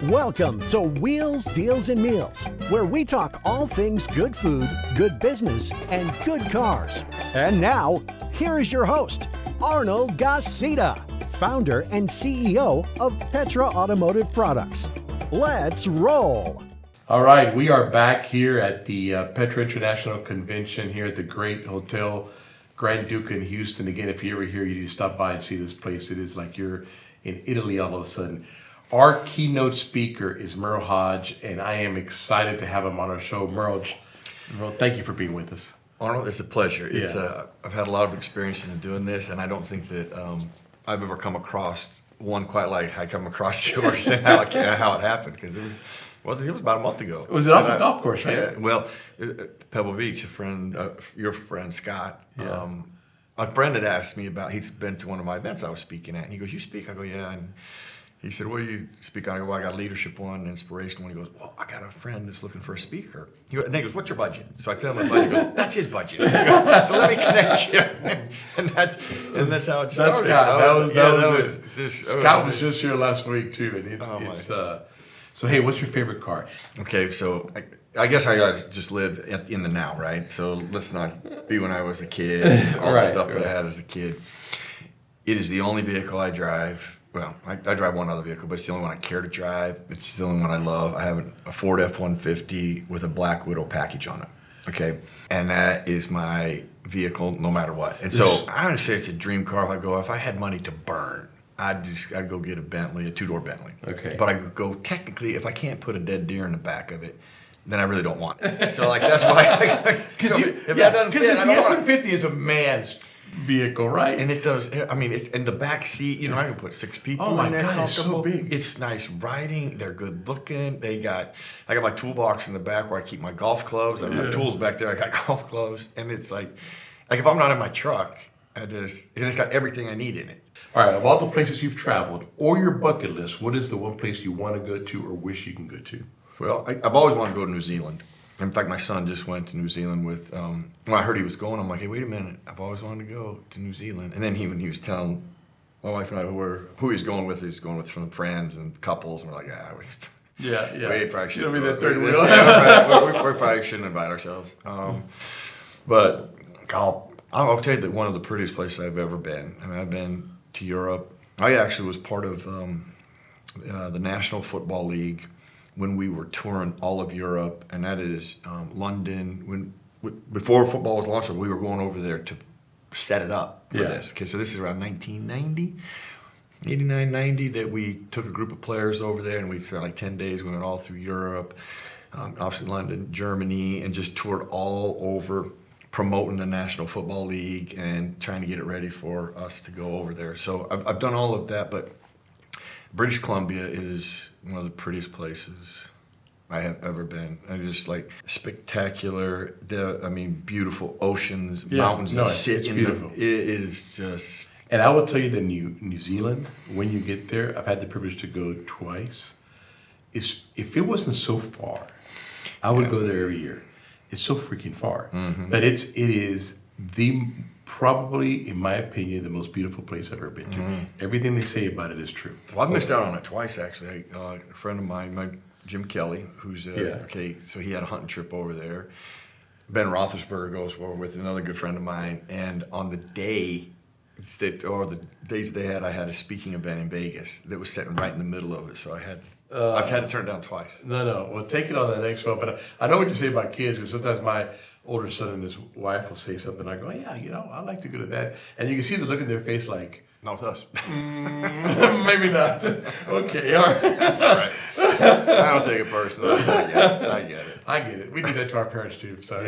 Welcome to Wheels, Deals, and Meals, where we talk all things good food, good business, and good cars. And now, here is your host, Arnold Garcia, founder and CEO of Petra Automotive Products. Let's roll. All right, we are back here at the Petra International Convention here at the great hotel Grand Duke in Houston. Again, if you're ever here, you need to stop by and see this place. It is like you're in Italy all of a sudden. Our keynote speaker is Merril Hoge, and I am excited to have him on our show. Merril, thank you for being with us. Arnold, it's a pleasure. Yeah. I've had a lot of experience in doing this, and I don't think that I've ever come across one quite like I come across yours and how it happened, because it was about a month ago. Was it off the golf course, right? Yeah, well, Pebble Beach, a friend, your friend Scott, a friend had asked me about, he's been to one of my events I was speaking at, and he goes, "You speak?" I go, "Yeah." And he said, "What do you speak on?" I go, "Well, I got a leadership one, inspirational one." He goes, "Well, I got a friend that's looking for a speaker." And he goes, "What's your budget?" So I tell him my budget. He goes, "That's his budget." He goes, "So let me connect you." and that's how it started. That's Scott. Scott was just just here last week too, and so hey, what's your favorite car? Okay, so I guess I gotta just live in the now, right? So let's not be when I was a kid, all the stuff that I had as a kid. It is the only vehicle I drive. Well, I drive one other vehicle, but it's the only one I care to drive. It's the only one I love. I have a Ford F-150 with a Black Widow package on it. Okay, and that is my vehicle no matter what. And so I would say it's a dream car. If I had money to burn, I'd go get a Bentley, a two-door Bentley. Okay. But I could go, technically, if I can't put a dead deer in the back of it, then I really don't want it. So that's why. Because the F-150 is a man's vehicle, right? And it does. I mean, it's in the back seat. I can put 6 people. Oh my in there. God, it's so big. It's nice riding. They're good looking. I got my toolbox in the back where I keep my golf clubs. I have tools back there. I got golf clubs, and it's like if I'm not in my truck, it's got everything I need in it. All right, of all the places you've traveled or your bucket list, what is the one place you want to go to or wish you can go to? Well, I've always wanted to go to New Zealand. In fact, my son just went to New Zealand with, when I heard he was going, I'm like, "Hey, wait a minute. I've always wanted to go to New Zealand." And then when he was telling my wife and I who he's going with from friends and couples, and we're like, we probably shouldn't. That third wheel. We probably shouldn't invite ourselves. But I'll tell you that one of the prettiest places I've ever been. I mean, I've been to Europe. I actually was part of the National Football League when we were touring all of Europe, and that is London. Before football was launched, we were going over there to set it up for this. Okay, so this is around 1990, 89, 90, that we took a group of players over there, and we spent like 10 days. We went all through Europe, obviously London, Germany, and just toured all over, promoting the National Football League and trying to get it ready for us to go over there. So I've done all of that, but British Columbia is one of the prettiest places I have ever been. And just like spectacular, beautiful oceans, mountains that sit in beautiful. It is just. And I will tell you that New Zealand, when you get there, I've had the privilege to go twice. If it wasn't so far, I would go there every year. It's so freaking far, but it is probably, in my opinion, the most beautiful place I've ever been to. Everything they say about it is true. Well, I've missed out on it twice, actually. A friend of mine, Jim Kelly, who's so he had a hunting trip over there. Ben Roethlisberger goes over with another good friend of mine, and on the day, the days they had, I had a speaking event in Vegas that was sitting right in the middle of it, so I've had to turn it down twice. No. Well, take it on the next one. But I know what you say about kids, because sometimes my older son and his wife will say something. I go, "Yeah, I like to go to that." And you can see the look in their face like, "Not with us." Maybe not. Okay, all right. That's all right. I don't take it personally. I get it. We do that to our parents too. So,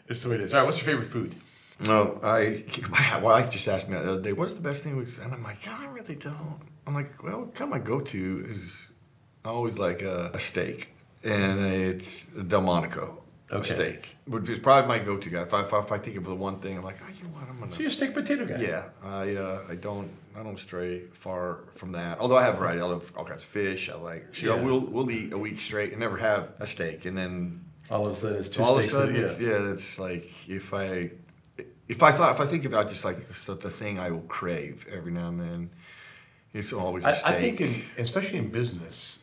it's the way it is. All right, what's your favorite food? No, my wife just asked me the other day, "What's the best thing?" And I'm like, "God, I really don't." I'm like, "Well, kind of my go-to is always like a steak, and it's a Delmonico steak, which is probably my go-to guy. If I think of the one thing, I'm like, you know what, I'm gonna. So you're a steak potato guy? Yeah, I don't stray far from that. Although I have variety. I love all kinds of fish. I like. We'll eat a week straight and never have a steak, and then all of a sudden it's two all steaks. All of a sudden, it's like if I think about just like the thing I will crave every now and then, it's always a steak. I think, especially in business,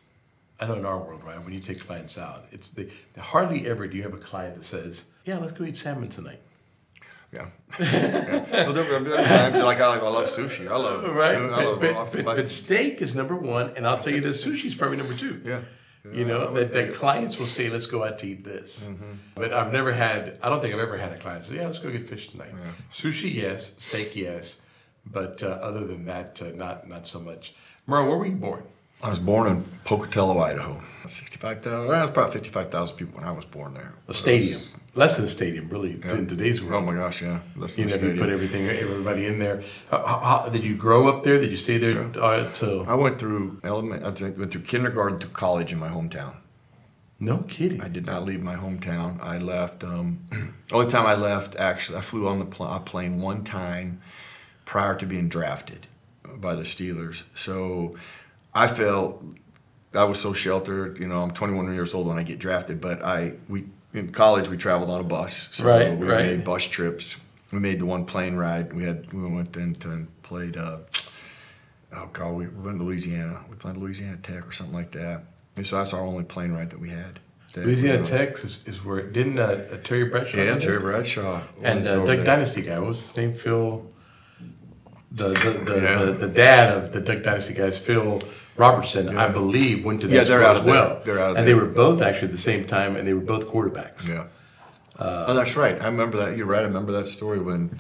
I know in our world, right, when you take clients out, it's hardly ever do you have a client that says, yeah, let's go eat salmon tonight. Yeah. Well, there are times like I love sushi. I love Right. But steak is number one, and I'll tell you this, sushi's probably number two. Yeah. You know, that clients will say, let's go out to eat this. Mm-hmm. But I don't think I've ever had a client say, yeah, let's go get fish tonight. Yeah. Sushi, yes. Steak, yes. But other than that, not so much. Merril, where were you born? I was born in Pocatello, Idaho. 65,000. Well, it was probably 55,000 people when I was born there. A stadium. Less than a stadium, really, in today's world. Oh my gosh, yeah. Less than a stadium. You put everybody in there. How, did you grow up there? Did you stay there till? I went through went through kindergarten to college in my hometown. No kidding. I did not leave my hometown. I left. Only time I left, actually, I flew on the plane one time prior to being drafted by the Steelers. So I felt I was so sheltered. You know, I'm 21 years old when I get drafted, but in college we traveled on a bus. So we made bus trips. We made the one plane ride. We went into and played. We went to Louisiana. We played Louisiana Tech or something like that. And so that's our only plane ride that we had. Louisiana Tech is where didn't Terry Bradshaw? Yeah, Terry Bradshaw. And Duck Dynasty guy. What was his name? Phil. The dad of the Duck Dynasty guys, Phil Robertson, I believe, went to that school as well. They're out of and they were both actually at the same time, and they were both quarterbacks. Yeah. That's right. I remember that. You're right. I remember that story when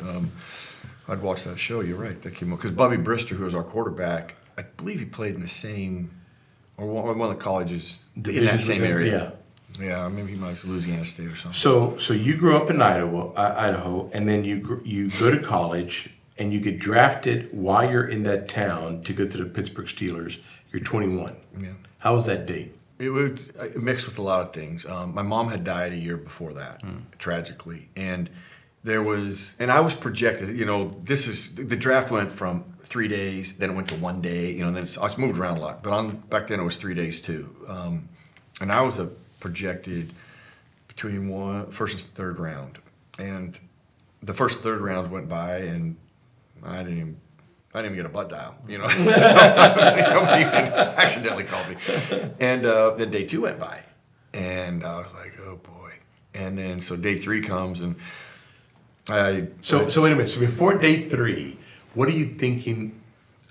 I'd watched that show. You're right. That came up because Bubby Brister, who was our quarterback, I believe he played in the same or one of the colleges in that same area. Yeah, maybe he might have Louisiana State or something. So you grew up in Idaho, and then you go to college. And you get drafted while you're in that town to go to the Pittsburgh Steelers. You're 21. Yeah. How was that date? It mixed with a lot of things. My mom had died a year before that, tragically, and I was projected. You know, the draft went from 3 days, then it went to 1 day. You know, and then it's moved around a lot. But back then it was 3 days too, and I was projected between first and third round, and the first and third rounds went by and I didn't even get a butt dial, you know. Nobody even accidentally called me. And then day 2 went by, and I was like, oh boy. And then so day 3 comes, and So wait a minute. So before day 3, what are you thinking?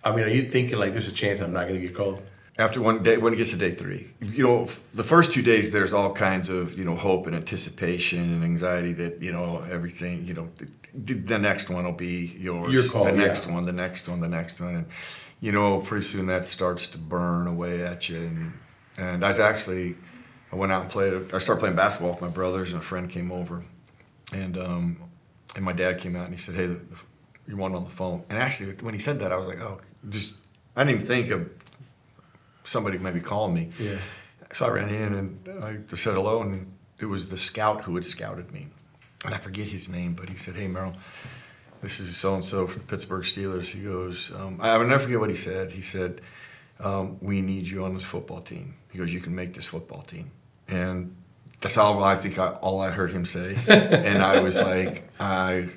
I mean, are you thinking like there's a chance I'm not going to get called? After one day, when it gets to day 3, you know, the first 2 days there's all kinds of, you know, hope and anticipation and anxiety that, you know, everything, you know, the next one will be yours. Your call, the next one, the next one, the next one, and you know, pretty soon that starts to burn away at you. And I went out and played. I started playing basketball with my brothers, and a friend came over, and my dad came out and he said, "Hey, you want on the phone?" And actually, when he said that, I was like, "Oh, I didn't even think of somebody maybe calling me." Yeah. So I ran in and I just said hello, and it was the scout who had scouted me. And I forget his name, but he said, "Hey, Merril, this is so-and-so for the Pittsburgh Steelers." He goes, I will never forget what he said. He said, "We need you on this football team." He goes, "You can make this football team." And that's all I heard him say. And I was like, I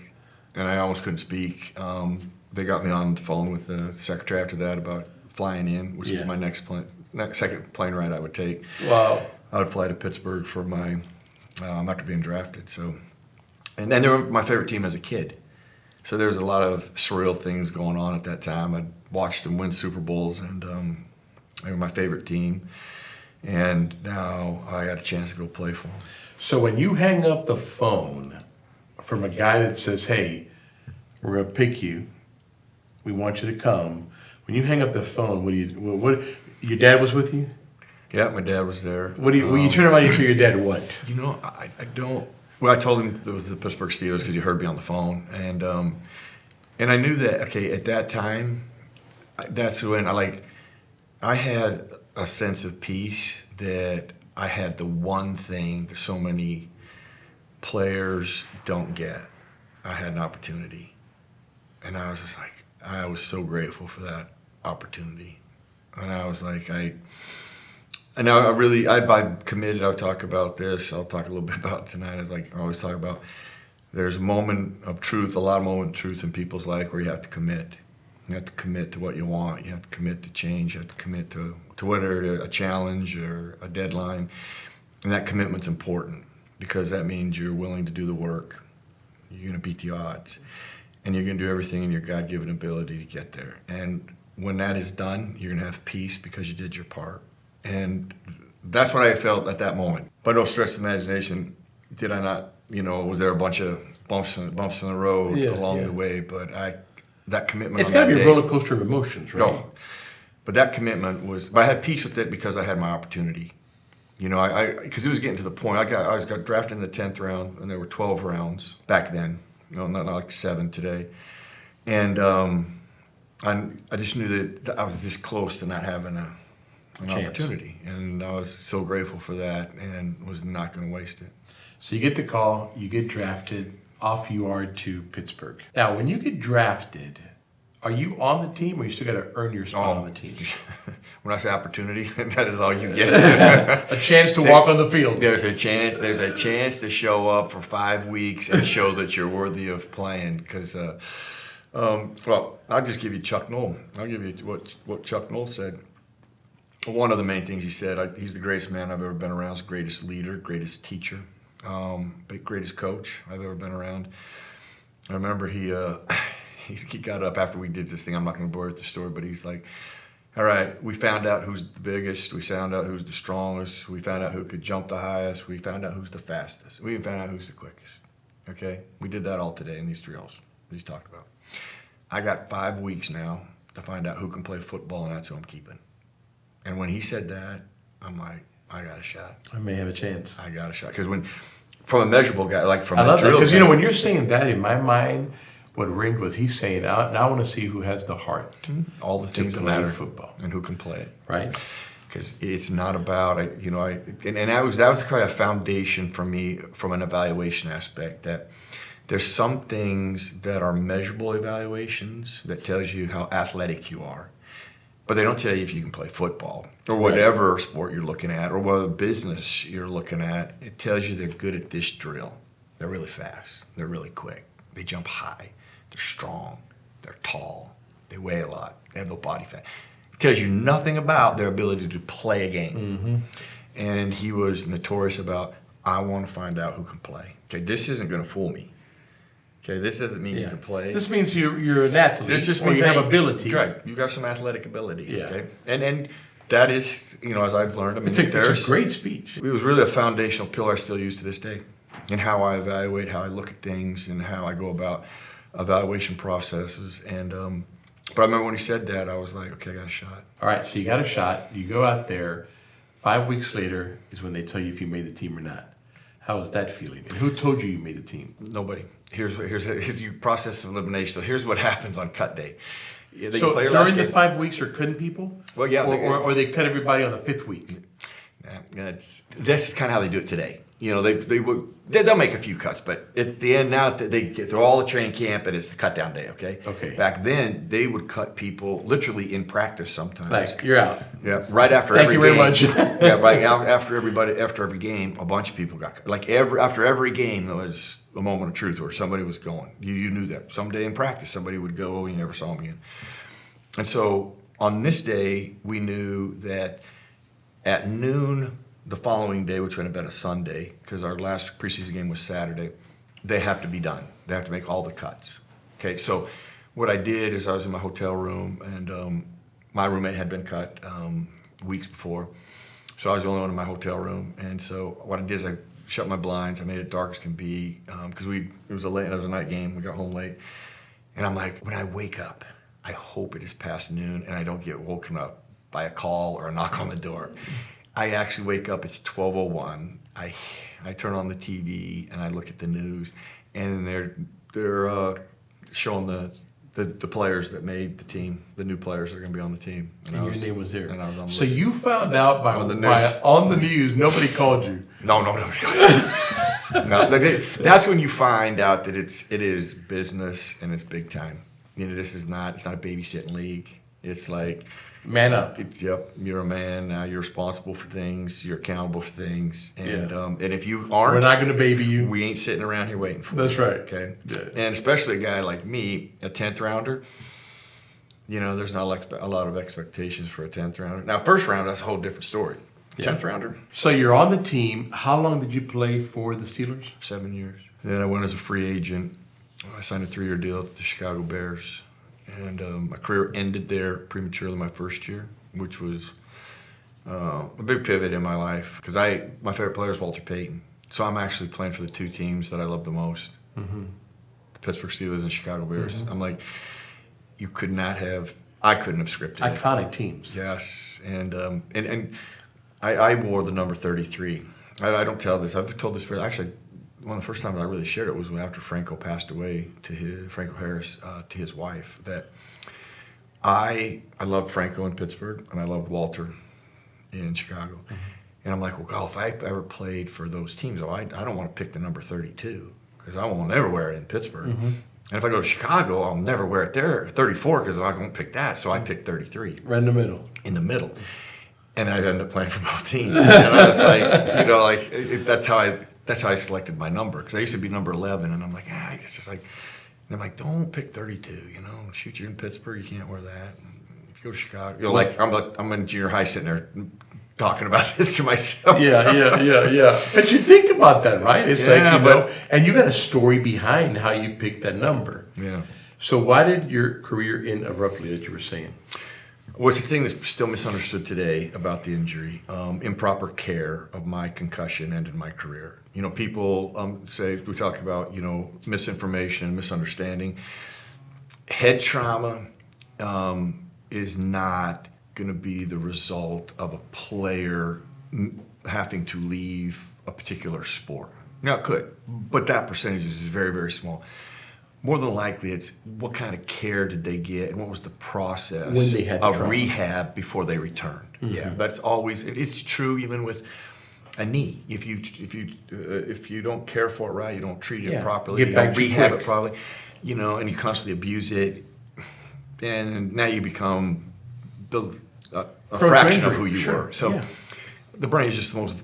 almost couldn't speak. They got me on the phone with the secretary after that about flying in, which was my second plane ride I would take. Wow. I would fly to Pittsburgh for my after being drafted. So. And then they were my favorite team as a kid. So there was a lot of surreal things going on at that time. I'd watched them win Super Bowls, and they were my favorite team. And now I got a chance to go play for them. So when you hang up the phone from a guy that says, "Hey, we're going to pick you. We want you to come." When you hang up the phone, what your dad was with you? Yeah, my dad was there. When you turn around, you tell your dad what? You know, I don't. Well, I told him it was the Pittsburgh Steelers because he heard me on the phone, and I knew that. Okay, at that time, that's when I had a sense of peace that I had the one thing that so many players don't get. I had an opportunity, and I was just like, I was so grateful for that opportunity, and I was like, And now I'm committed. I'll talk about this. I'll talk a little bit about it tonight. I always talk about there's a lot of moment of truth in people's life where you have to commit. You have to commit to what you want. You have to commit to change. You have to commit to whether a challenge or a deadline. And that commitment's important because that means you're willing to do the work. You're going to beat the odds. And you're going to do everything in your God-given ability to get there. And when that is done, you're going to have peace because you did your part. And that's what I felt at that moment. By no stretch of the imagination did I not, was there a bunch of bumps in the road along the way, but that commitment. It's got to be a roller coaster of emotions, right? No, but that commitment was. I had peace with it because I had my opportunity. Because it was getting to the point. I got drafted in the 10th round, and there were 12 rounds back then. Not like 7 today, and I just knew that I was this close to not having an opportunity, and I was so grateful for that, and was not going to waste it. So you get the call, you get drafted, off you are to Pittsburgh. Now, when you get drafted, are you on the team, or you still got to earn your spot on the team? When I say opportunity, that is all you get. A chance to walk on the field. There's a chance to show up for 5 weeks and show that you're worthy of playing. Because, well, I'll just give you Chuck Noll. I'll give you what Chuck Noll said. One of the main things he said, he's the greatest man I've ever been around. He's the greatest leader, greatest teacher, greatest coach I've ever been around. I remember he got up after we did this thing. I'm not going to bore you with the story, but he's like, all right, we found out who's the biggest. We found out who's the strongest. We found out who could jump the highest. We found out who's the fastest. We even found out who's the quickest. Okay? We did that all today in these drills he's talked about. I got 5 weeks now to find out who can play football, and that's who I'm keeping. And when he said that, I'm like, I got a shot. I may have a chance. I got a shot. Because from a measurable guy, like from I a love that, drill because, guy, when you're saying that, in my mind, what ringed was he's saying, now I want to see who has the heart. all the things that play matter, football. and who can play it. Right? Because it's not about, and that was kind of a foundation for me from an evaluation aspect, that there's some things that are measurable evaluations that tells you how athletic you are, but they don't tell you if you can play football or whatever sport you're looking at or whatever business you're looking at. It tells you they're good at this drill. They're really fast. They're really quick. They jump high. They're strong. They're tall. They weigh a lot. They have no body fat. It tells you nothing about their ability to play a game. Mm-hmm. And he was notorious about, I want to find out who can play. Okay, this isn't going to fool me. Okay, this doesn't mean you can play. This means you're an athlete. This just or means you have ability. Right, you got some athletic ability. Yeah. Okay, and that is, as I've learned. I mean, It's a great speech. It was really a foundational pillar I still use to this day, in how I evaluate, how I look at things, and how I go about evaluation processes. And but I remember when he said that, I was like, okay, I got a shot. All right, so you got a shot. You go out there. 5 weeks later is when they tell you if you made the team or not. How was that feeling? And who told you made the team? Nobody. Here's your process of elimination. So here's what happens on cut day. So during the 5 weeks, are cutting people? Well, yeah. Or they cut everybody on the 5th week? This is kind of how they do it today. They'll make a few cuts, but at the end now they get through all the training camp and it's the cut down day. Okay. Back then they would cut people literally in practice sometimes. Like, you're out. Yeah. Right after Thank every you game. very much. Yeah. Right after every game, a bunch of people got cut. Like after every game, there was a moment of truth where somebody was going. You knew that someday in practice somebody would go. You never saw them again. And so on this day, we knew that at noon the following day, which would have been a Sunday, because our last preseason game was Saturday, they have to be done. They have to make all the cuts. Okay, so what I did is I was in my hotel room, and my roommate had been cut weeks before, so I was the only one in my hotel room. And so what I did is I shut my blinds. I made it dark as can be, because it was a night game. We got home late, and I'm like, when I wake up, I hope it is past noon and I don't get woken up by a call or a knock on the door. I actually wake up, it's 12:01. I turn on the TV and I look at the news, and they're showing the players that made the team, the new players that are going to be on the team. And your name was there. And I was on the So list. you found out on the news, nobody called you. No, nobody called you. No, that's when you find out that it is business and it's big time. It's not a babysitting league. It's like, man up. You're a man now. You're responsible for things. You're accountable for things. And and if you aren't, we're not going to baby you. We ain't sitting around here waiting for you. That's right. Okay. Yeah. And especially a guy like me, a 10th rounder. There's not a lot of expectations for a 10th rounder. Now, first round, that's a whole different story. 10th rounder. So you're on the team. How long did you play for the Steelers? 7 years. Then I went as a free agent. I signed a 3-year deal with the Chicago Bears. And my career ended there prematurely my first year, which was a big pivot in my life. Because my favorite player is Walter Payton. So I'm actually playing for the two teams that I love the most. Mm-hmm. The Pittsburgh Steelers and Chicago Bears. Mm-hmm. I'm like, I couldn't have scripted it. Iconic teams. Yes. And I wore the number 33. I don't tell this. I've told this actually, one of the first times I really shared it was after Franco passed away Franco Harris, to his wife, that I loved Franco in Pittsburgh and I loved Walter in Chicago. Mm-hmm. And I'm like, well, God, if I ever played for those teams, I don't want to pick the number 32 because I won't ever wear it in Pittsburgh. Mm-hmm. And if I go to Chicago, I'll never wear it there, 34, because I won't pick that. So I picked 33. Right in the middle. In the middle. And I ended up playing for both teams. And I was like, that's how I selected my number. Because I used to be number 11, and I'm like, it's just like, and I'm like, don't pick 32, shoot, you're in Pittsburgh, you can't wear that. If you go to Chicago, I'm in junior high sitting there talking about this to myself. Yeah. But you think about that, right? It's and you got a story behind how you picked that number. Yeah. So why did your career end abruptly, that you were saying? What's the thing that's still misunderstood today about the injury? Improper care of my concussion ended my career. People say, we talk about, misinformation, misunderstanding. Head trauma is not going to be the result of a player having to leave a particular sport. Now, it could, but that percentage is very, very small. More than likely, it's what kind of care did they get and what was the process when they had of rehab before they returned. Mm-hmm. Yeah, that's always, it's true even with a knee. If you don't care for it right, you don't treat it properly, you don't rehab it properly, and you constantly abuse it, and now you become a fraction of who you were. So the brain is just the most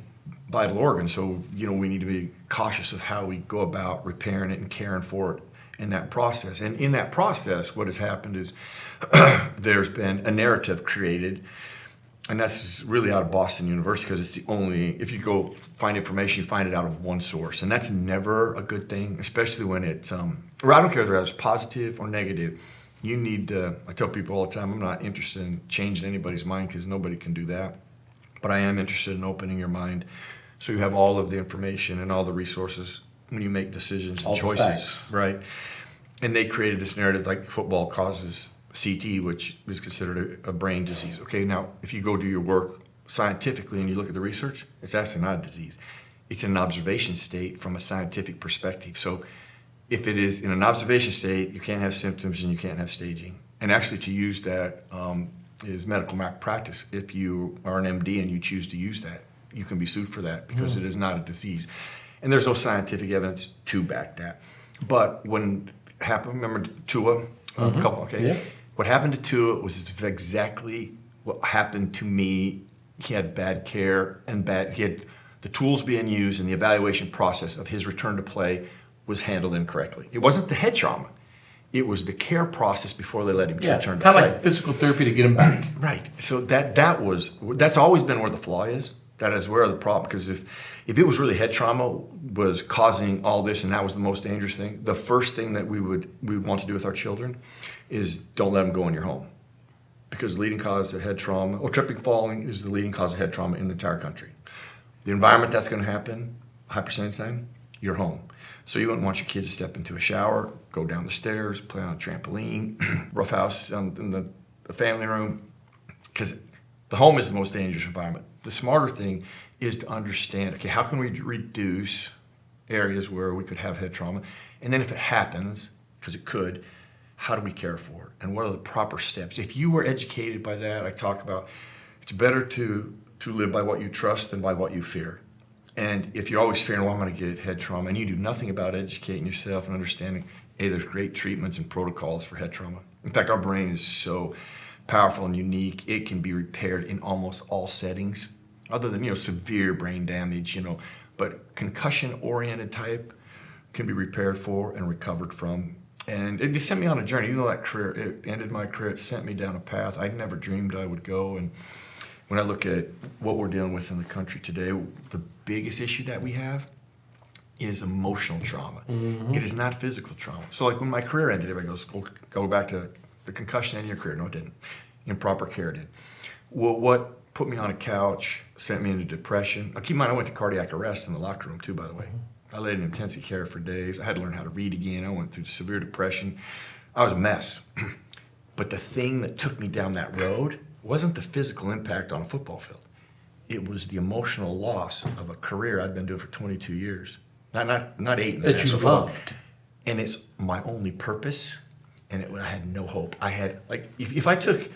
vital organ. So, we need to be cautious of how we go about repairing it and caring for it in that process. And in that process, what has happened is there's been a narrative created, and that's really out of Boston University because it's the only, if you go find information, you find it out of one source. And that's never a good thing, especially when it's, or I don't care whether it's positive or negative. You need to, I tell people all the time, I'm not interested in changing anybody's mind because nobody can do that. But I am interested in opening your mind so you have all of the information and all the resources when you make decisions and choices. Right? And they created this narrative like football causes CTE, which is considered a brain disease. Okay, now if you go do your work scientifically and you look at the research, it's actually not a disease. It's an observation state from a scientific perspective. So if it is in an observation state, you can't have symptoms and you can't have staging. And actually to use that is medical malpractice. If you are an MD and you choose to use that, you can be sued for that because it is not a disease. And there's no scientific evidence to back that. But when it happened, remember Tua? What happened to Tua was exactly what happened to me. He had bad care and he had the tools being used and the evaluation process of his return to play was handled incorrectly. It wasn't the head trauma. It was the care process before they let him return to play. Kind of like physical therapy to get him back. Right. So that's always been where the flaw is. That is where the problem, because if it was really head trauma was causing all this and that was the most dangerous thing, the first thing that we would want to do with our children is don't let them go in your home. Because the leading cause of head trauma, or tripping, falling, is the leading cause of head trauma in the entire country. The environment that's going to happen, high percentage time, your home. So you wouldn't want your kids to step into a shower, go down the stairs, play on a trampoline, roughhouse in the family room, because the home is the most dangerous environment. The smarter thing is to understand, okay, how can we reduce areas where we could have head trauma? And then if it happens, because it could, how do we care for it? And what are the proper steps? If you were educated by that, I talk about it's better to live by what you trust than by what you fear. And if you're always fearing, well, I'm going to get head trauma, and you do nothing about educating yourself and understanding, hey, there's great treatments and protocols for head trauma. In fact, our brain is so powerful and unique, it can be repaired in almost all settings, other than, severe brain damage, but concussion-oriented type can be repaired for and recovered from And it just sent me on a journey. Even though that career, it ended my career, it sent me down a path I never dreamed I would go. And when I look at what we're dealing with in the country today, the biggest issue that we have is emotional trauma. Mm-hmm. It is not physical trauma. So like when my career ended, everybody goes, go back to the concussion ended your career. No, it didn't. Improper care did. Well, what put me on a couch, sent me into depression. Keep in mind, I went to cardiac arrest in the locker room too, by the way. I laid in intensive care for days. I had to learn how to read again. I went through severe depression. I was a mess. But the thing that took me down that road wasn't the physical impact on a football field. It was the emotional loss of a career I'd been doing for 22 years. Not 8 in the That you national football. loved. And it's my only purpose, and I had no hope. I had, like, if I took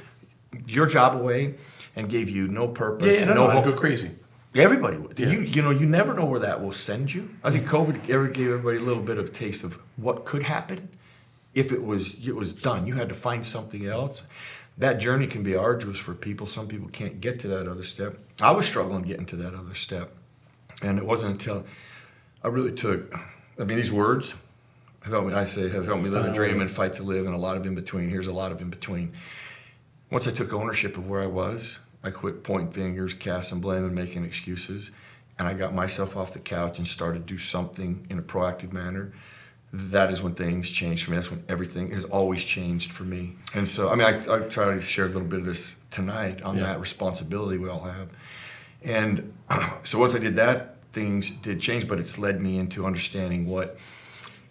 your job away and gave you no purpose, no I'd hope, go crazy. everybody would. Yeah. You never know where that will send you. I think COVID ever gave everybody a little bit of a taste of what could happen if it was done. You had to find something else. That journey can be arduous for people. Some people can't get to that other step. I was struggling getting to that other step. And it wasn't until I really took, these words have helped me, have helped me live and dream and fight to live, and a lot of in between. Here's a lot of in between. Once I took ownership of where I was, I quit pointing fingers, casting blame, and making excuses. And I got myself off the couch and started to do something in a proactive manner. That is when things changed for me. That's when everything has always changed for me. And so, I try to share a little bit of this tonight on that responsibility we all have. And so once I did that, things did change, but it's led me into understanding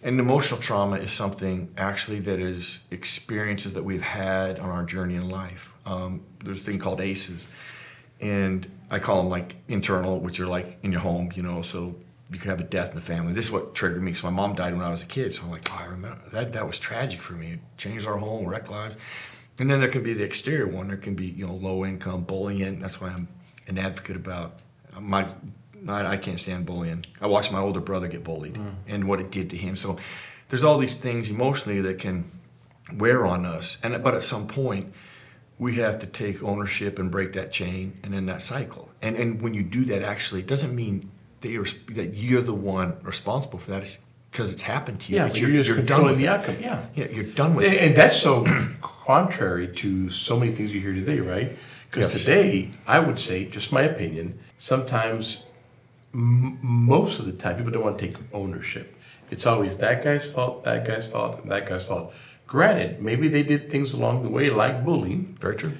and emotional trauma is something actually that is experiences that we've had on our journey in life. There's a thing called ACEs, and I call them like internal, which are like in your home, so you could have a death in the family. This is what triggered me. So my mom died when I was a kid, so I'm like, I remember that was tragic for me. It changed our home, wrecked lives. And then there can be the exterior one. There can be low income bullying. That's why I'm an advocate about I can't stand bullying. I watched my older brother get bullied and what it did to him. So there's all these things emotionally that can wear on us. But at some point, we have to take ownership and break that chain and end that cycle. And when you do that, actually, it doesn't mean that you're the one responsible for that. It's because it's happened to you. Yeah, you're just controlling the outcome. Yeah, you're done with it. And that's so contrary to so many things you hear today, right? Because today, I would say, just my opinion, sometimes, most of the time, people don't want to take ownership. It's always that guy's fault, that guy's fault, and that guy's fault. Granted, maybe they did things along the way like bullying. Very true.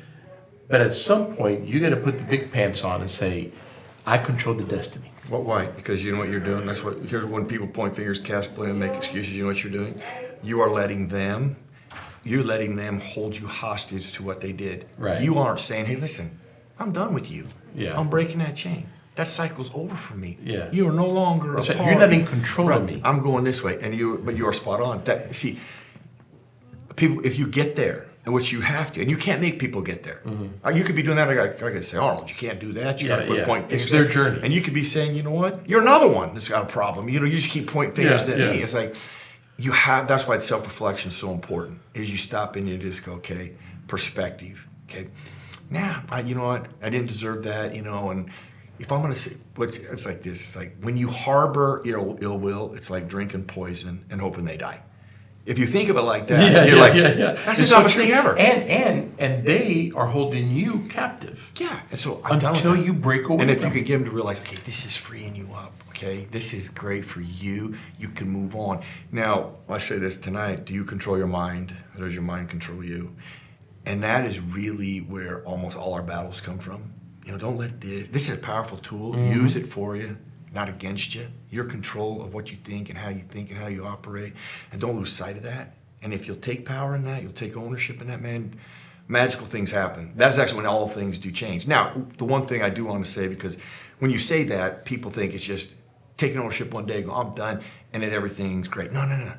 But at some point, you got to put the big pants on and say, I control the destiny. Why? Because you know what you're doing. Here's when people point fingers, cast blame, make excuses. You know what you're doing. You're letting them hold you hostage to what they did. Right. You aren't saying, hey, listen, I'm done with you. Yeah. I'm breaking that chain. That cycle's over for me. Yeah. You are no longer a Right. part. You're not in control of me. I'm going this way, but you are spot on. People, if you get there, and which you have to, and you can't make people get there. You could be doing that. I could say, Arnold, you can't do that. You got to quit pointing fingers. It's their journey. And you could be saying, you know what? You're another one that's got a problem. You just keep pointing fingers at me. It's like that's why self-reflection is so important. Is you stop and you just go, okay, perspective. Okay, you know what? I didn't deserve that. And if I'm gonna say, it's like this. It's like when you harbor ill will, it's like drinking poison and hoping they die. If you think of it like that, that's the dumbest thing ever. And they are holding you captive. Yeah, and so until you break away. And if you could get them to realize, okay, this is freeing you up. Okay, this is great for you. You can move on. Now, I'll say this tonight: do you control your mind, or does your mind control you? And that is really where almost all our battles come from. Don't let this is a powerful tool. Use it for you, not against you. Your control of what you think and how you operate. And don't lose sight of that. And if you'll take power in that, you'll take ownership in that, man, magical things happen. That is actually when all things do change. Now, the one thing I do want to say, because when you say that, people think it's just taking ownership one day, go, I'm done, and then everything's great. No.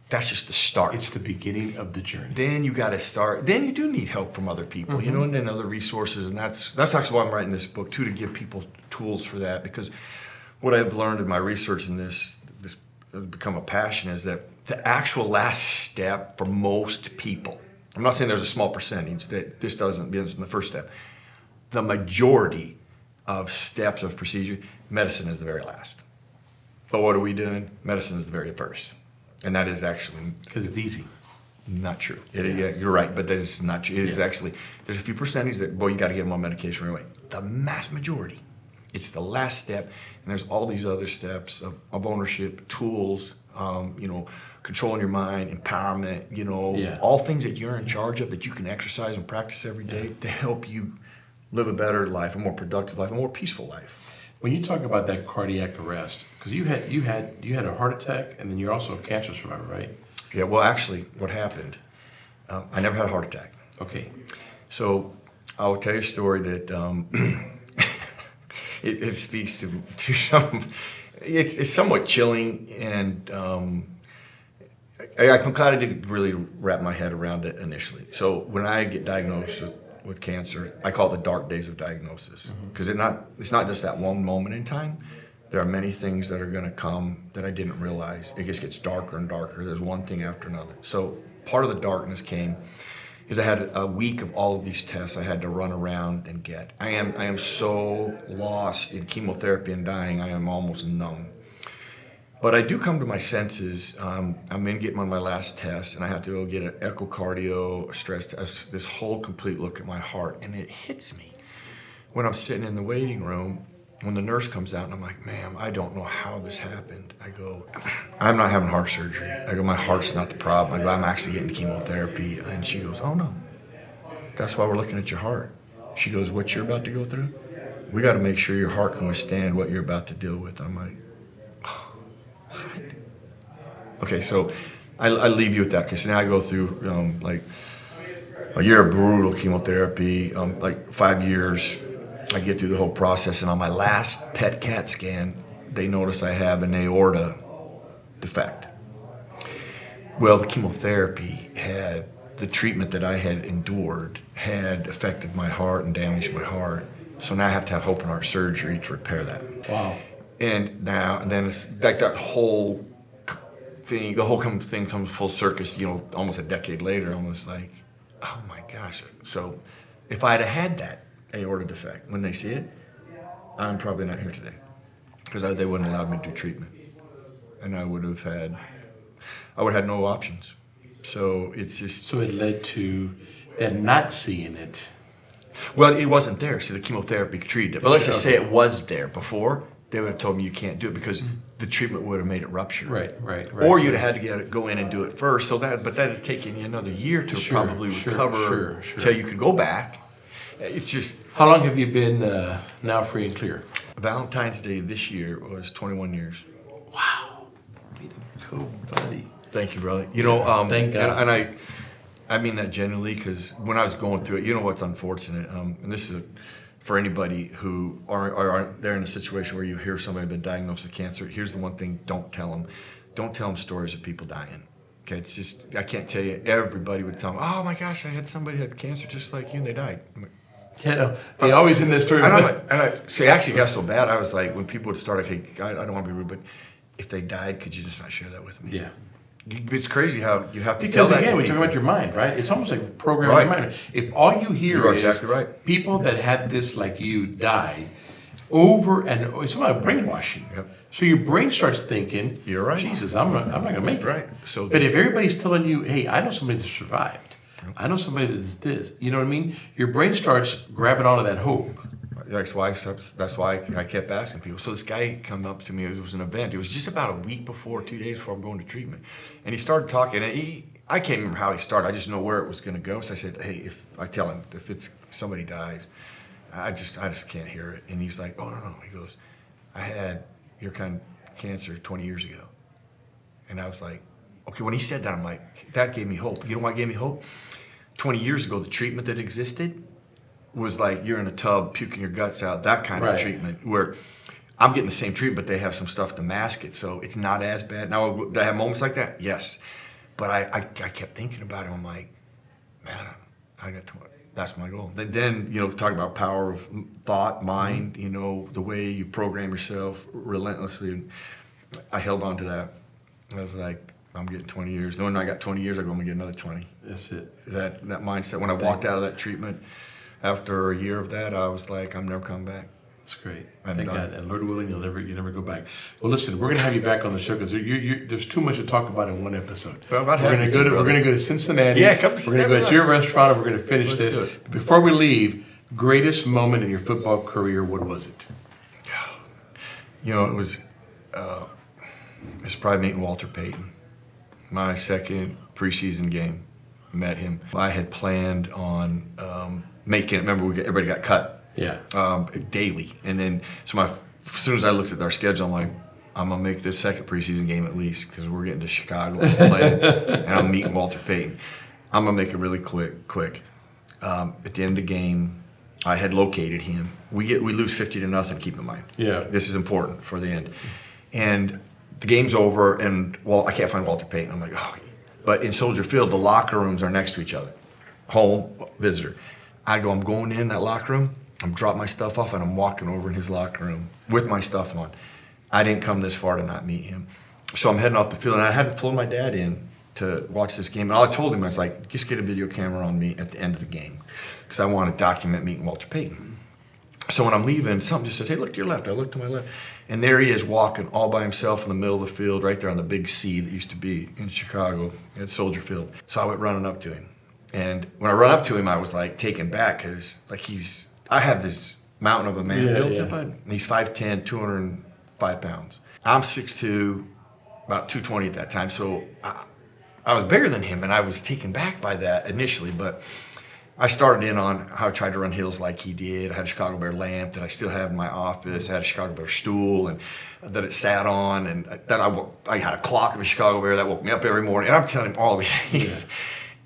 That's just the start. It's the beginning of the journey. Then you got to start. Then you do need help from other people, and then other resources. And that's actually why I'm writing this book, too, to give people tools for that. Because what I've learned in my research in this has become a passion, is that the actual last step for most people, I'm not saying there's a small percentage that this doesn't begin in the first step. The majority of steps of procedure, medicine is the very last. But what are we doing? Medicine is the very first. And that is actually Because it's easy. not true. Yeah, you're right, but that is not true. It is actually, there's a few percentage that, boy, you got to get them on medication right away. The mass majority, it's the last step, and there's all these other steps of ownership, tools, controlling your mind, empowerment, all things that you're in charge of that you can exercise and practice every day to help you live a better life, a more productive life, a more peaceful life. When you talk about that cardiac arrest, because you had a heart attack, and then you're also a cancer survivor, right? Yeah, well, actually, what happened, I never had a heart attack. Okay. So I will tell you a story that it speaks to some. It's somewhat chilling, and I'm glad I didn't really wrap my head around it initially. So when I get diagnosed with cancer, I call it the dark days of diagnosis, because it's not just that one moment in time. There are many things that are going to come that I didn't realize. It just gets darker and darker. There's one thing after another. So part of the darkness came is I had a week of all of these tests I had to run around and get. I am so lost in chemotherapy and dying, I am almost numb. But I do come to my senses. I'm in getting on my last test, and I have to go get an echocardio, a stress test, this whole complete look at my heart. And it hits me when I'm sitting in the waiting room, when the nurse comes out, and I'm like, ma'am, I don't know how this happened. I go, I'm not having heart surgery. I go, my heart's not the problem. I go, I'm actually getting chemotherapy. And she goes, oh no, that's why we're looking at your heart. She goes, what you're about to go through? We got to make sure your heart can withstand what you're about to deal with. I'm like, what? Okay, so I leave you with that, because now I go through like a year of brutal chemotherapy, like 5 years. I get through the whole process, and on my last PET CAT scan, they notice I have an aorta defect. Well, the chemotherapy the treatment that I had endured had affected my heart and damaged my heart. So now I have to have open heart surgery to repair that. Wow. And then it's like that whole thing, thing comes full circus, almost a decade later, almost like, oh my gosh. So if I'd have had that aorta defect, when they see it, I'm probably not here today, because they wouldn't allow me to do treatment. And I would have had no options. So it's just... So it led to them not seeing it. Well, it wasn't there, so the chemotherapy treated it. But let's just say it was there before, they would have told me you can't do it, because the treatment would have made it rupture. Right. Or you'd have had to go in and do it first. So that would have taken you another year to probably recover until you could go back. It's just... How long have you been now free and clear? Valentine's Day this year was 21 years. Wow. Way to go, buddy. Thank you, brother. Thank God. And I mean that genuinely, because when I was going through it, what's unfortunate, and this is for anybody who are they're in a situation where you hear somebody been diagnosed with cancer. Here's the one thing: don't tell them stories of people dying. Okay, it's just, I can't tell you. Everybody would tell them, oh my gosh, I had somebody had cancer just like you, and they died. They always in this story. So it actually got so bad. I was like, when people would start, okay, I don't want to be rude, but if they died, could you just not share that with me? Yeah. It's crazy how you have to because tell that again, to we talk people. about your mind, right? It's almost like programming your mind. If all you hear You're is exactly right. people that had this like you died over and over, it's about brainwashing. Yep. So your brain starts thinking, You're right. Jesus, I'm not going to make it. Right. So but if everybody's telling you, hey, I know somebody that survived. I know somebody that's this. You know what I mean? Your brain starts grabbing onto that hope. That's why I kept asking people. So this guy come up to me. It was an event. It was just about a week before, 2 days before I'm going to treatment, and he started talking. And I can't remember how he started. I just know where it was going to go. So I said, "Hey, if somebody dies, I just can't hear it." And he's like, "Oh no." He goes, "I had your kind of cancer 20 years ago," and I was like, "Okay." When he said that, I'm like, that gave me hope. You know what gave me hope? 20 years ago, the treatment that existed was like you're in a tub puking your guts out, that kind of treatment, where I'm getting the same treatment, but they have some stuff to mask it, so it's not as bad. Now, do I have moments like that? Yes. But I kept thinking about it. I'm like, man, that's my goal. Then talk about power of thought, mind, the way you program yourself relentlessly. And I held on to that. I was like, I'm getting 20 years. Then when I got 20 years, I'm going to get another 20. That's it. That mindset. When I walked out of that treatment, after a year of that, I was like, I'm never coming back. That's great. I'm Thank done. God. And Lord willing, you never go back. Well, listen, we're going to have you back on the show because there's too much to talk about in one episode. Well, we're going to go to Cincinnati. Yeah, come to We're going to go to your restaurant and we're going to finish Let's do this. it. Before we leave, greatest moment in your football career, what was it? You know, it was probably meeting Walter Payton. My second preseason game, met him. I had planned on making it. Remember, everybody got cut. Yeah. Daily. And then, as soon as I looked at our schedule, I'm like, I'm going to make this second preseason game at least because we're getting to Chicago and playing, and I'm meeting Walter Payton. I'm going to make it really quick. At the end of the game, I had located him. We lose 50-0, keep in mind. Yeah. This is important for the end. And the game's over, and I can't find Walter Payton. I'm like, oh. But in Soldier Field, the locker rooms are next to each other. Home, visitor. I'm going in that locker room. I'm dropping my stuff off, and I'm walking over in his locker room with my stuff on. I didn't come this far to not meet him. So I'm heading off the field, and I hadn't flown my dad in to watch this game. And all I told him, I was like, just get a video camera on me at the end of the game because I want to document meeting Walter Payton. So when I'm leaving, something just says, hey, look to your left. I look to my left. And there he is walking all by himself in the middle of the field right there on the big C that used to be in Chicago at Soldier Field. So I went running up to him. And when I run up to him, I was like taken back because I have this mountain of a man built up. And he's 5'10", 205 pounds. I'm 6'2", about 220 at that time. So I was bigger than him, and I was taken back by that initially. But I started in on how I tried to run hills like he did. I had a Chicago Bear lamp that I still have in my office. I had a Chicago Bear stool and that it sat on, and that I had a clock of a Chicago Bear that woke me up every morning. And I'm telling him all these things.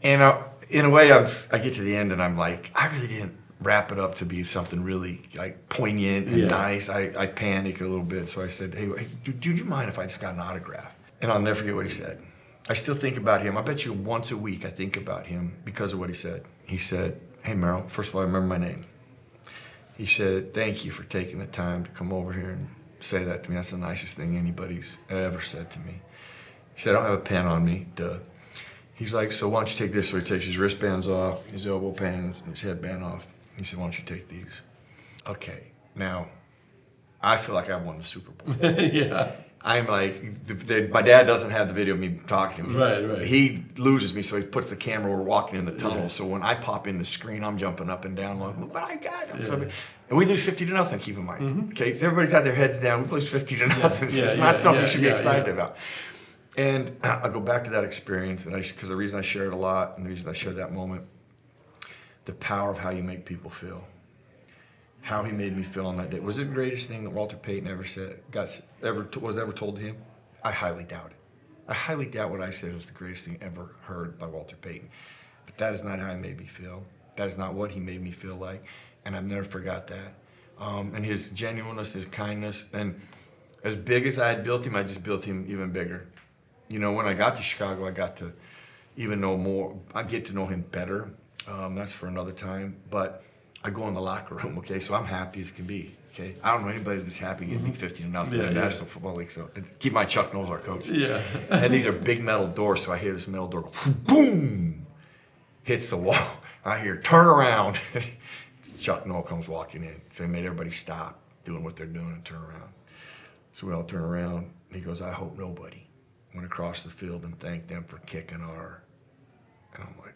Yeah. And in a way, I get to the end, and I'm like, I really didn't wrap it up to be something really like poignant and nice. I panicked a little bit, so I said, hey, do you mind if I just got an autograph? And I'll never forget what he said. I still think about him. I bet you once a week I think about him because of what he said. He said, hey, Merril, first of all, I remember my name. He said, thank you for taking the time to come over here and say that to me. That's the nicest thing anybody's ever said to me. He said, I don't have a pen on me, duh. He's like, so why don't you take this? So he takes his wristbands off, his elbow pads, and his headband off. He said, why don't you take these? Okay, now, I feel like I won the Super Bowl. Yeah. I'm like, my dad doesn't have the video of me talking to him. Right. He loses me, so he puts the camera, we're walking in the tunnel. Yeah. So when I pop in the screen, I'm jumping up and down, like, look what I got. And we lose 50-0, keep in mind. Mm-hmm. Okay, so everybody's had their heads down. We lose 50-0. It's not something you should be excited about. And I go back to that experience, and because the reason I share it a lot, and the reason I share that moment, the power of how you make people feel. How he made me feel on that day. Was it the greatest thing that Walter Payton ever said, was ever told to him? I highly doubt it. I highly doubt what I said was the greatest thing ever heard by Walter Payton. But that is not how he made me feel. That is not what he made me feel like. And I've never forgot that. And his genuineness, his kindness, and as big as I had built him, I just built him even bigger. You know, when I got to Chicago, I got to even know more. I get to know him better. That's for another time. But I go in the locker room, okay, so I'm happy as can be, okay? I don't know anybody that's happy getting beat 50-0 in the National Football League, so keep my Chuck Noll, our coach. Yeah. And these are big metal doors, so I hear this metal door go, boom, hits the wall. I hear, turn around. Chuck Noll comes walking in, so he made everybody stop doing what they're doing and turn around. So we all turn around, and he goes, I hope nobody went across the field and thanked them for kicking our, and I'm like,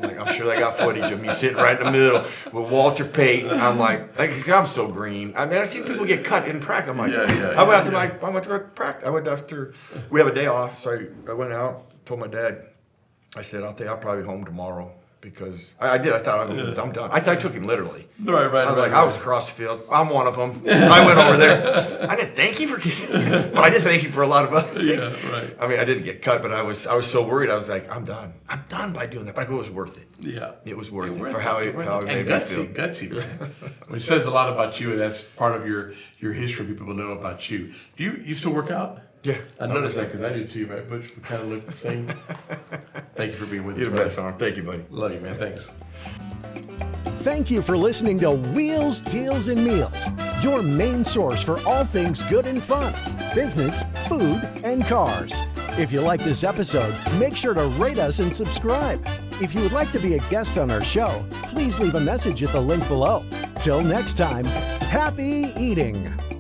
I'm sure they got footage of me sitting right in the middle with Walter Payton. I'm like, I'm so green. I mean, I've seen people get cut in practice. I'm like, I went to practice. I went after, we have a day off, so I went out, told my dad, I said, I'll probably be home tomorrow. Because I thought I'm done. I took him literally. I was across the field. I'm one of them. I went over there. I didn't thank you for getting, but I did thank you for a lot of other things. Yeah, right. I mean, I didn't get cut, but I was so worried. I was like, I'm done. I'm done by doing that. But I thought it was worth it. Yeah, it was worth it for how it made me feel. Gutsy, man. Which says a lot about you, and that's part of your history. People know about you. Do you still work out? Yeah. I noticed that because I do too, right, Butch? We kind of look the same. Thank you for being with us. You're the best, Arm. Thank you, buddy. Love you, man. Thanks. Thank you for listening to Wheels, Deals, and Meals, your main source for all things good and fun, business, food, and cars. If you like this episode, make sure to rate us and subscribe. If you would like to be a guest on our show, please leave a message at the link below. Till next time, Happy eating.